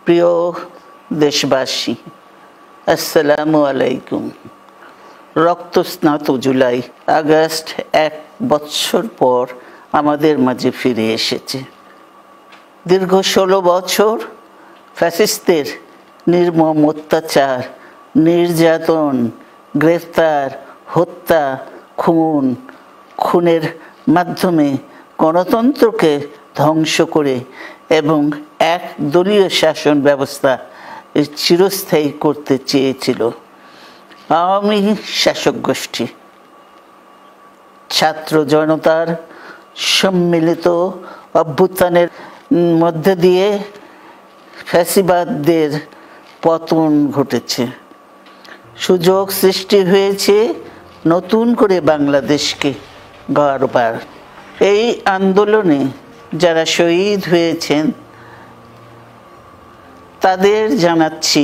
প্রিয় দেশবাসী, আসসালামু আলাইকুম। রক্তস্নাত জুলাই আগস্ট 1 বছর পর আমাদের মাঝে ফিরে এসেছে। দীর্ঘ 16 বছর ফ্যাসিস্টদের নির্মম অত্যাচার, নির্যাতন, গ্রেফতার, হত্যা, খুনের মাধ্যমে গণতন্ত্রকে ধ্বংস করে এবং এক দলীয় শাসন ব্যবস্থা চিরস্থায়ী করতে চেয়েছিল আওয়ামী শাসক গোষ্ঠী। ছাত্র জনতার সম্মিলিত অভ্যুত্থানের মধ্যে দিয়ে ফ্যাসিবাদদের পতন ঘটেছে, সুযোগ সৃষ্টি হয়েছে নতুন করে বাংলাদেশকে গড়বার। এই আন্দোলনে যারা শহীদ হয়েছেন তাদের জানাচ্ছি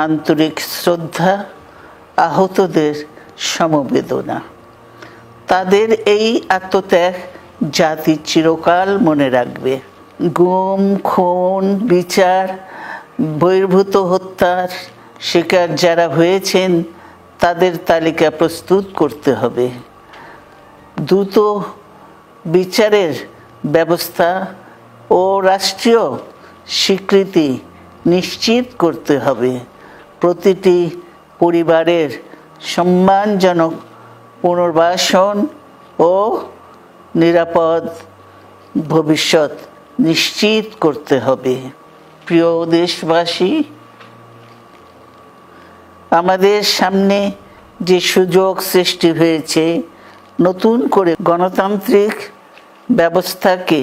আন্তরিক শ্রদ্ধা, আহতদের সমবেদনা। তাদের এই আত্মত্যাগ জাতি চিরকাল মনে রাখবে। গুম, খুন, বিচার বহির্ভূত হত্যার শিকার যারা হয়েছেন তাদের তালিকা প্রস্তুত করতে হবে। দ্রুত বিচারের ব্যবস্থা ও রাষ্ট্রীয় স্বীকৃতি নিশ্চিত করতে হবে। প্রতিটি পরিবারের সম্মানজনক পুনর্বাসন ও নিরাপদ ভবিষ্যৎ নিশ্চিত করতে হবে। প্রিয় দেশবাসী, আমাদের সামনে যে সুযোগ সৃষ্টি হয়েছে নতুন করে গণতান্ত্রিক ব্যবস্থাকে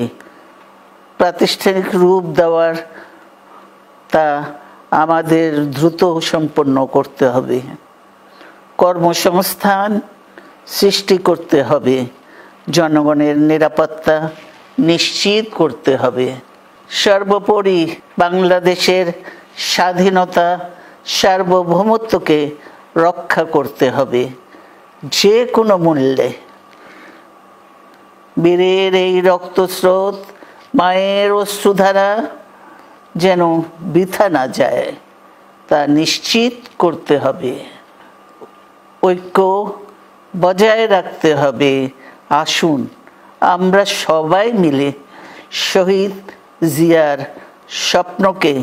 প্রাতিষ্ঠানিক রূপ দেওয়ার, তা আমাদের দ্রুত সম্পন্ন করতে হবে। কর্মসংস্থান সৃষ্টি করতে হবে, জনগণের নিরাপত্তা নিশ্চিত করতে হবে। সর্বোপরি বাংলাদেশের স্বাধীনতা, সার্বভৌমত্বকে রক্ষা করতে হবে যে কোনো মূল্যে। বীরের এই রক্তস্রোত, মায়ের অশ্রুধারা যেন বৃথা না যায় তা নিশ্চিত করতে হবে। ঐক্য বজায় রাখতে হবে। আসুন আমরা সবাই মিলে শহীদ জিয়ার স্বপ্নকে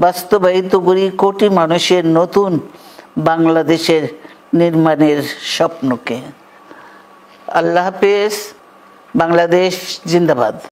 বাস্তবায়িত করি কোটি মানুষের নতুন বাংলাদেশের নির্মাণের স্বপ্নকে। আল্লাহ হাফেজ। বাংলাদেশ জিন্দাবাদ।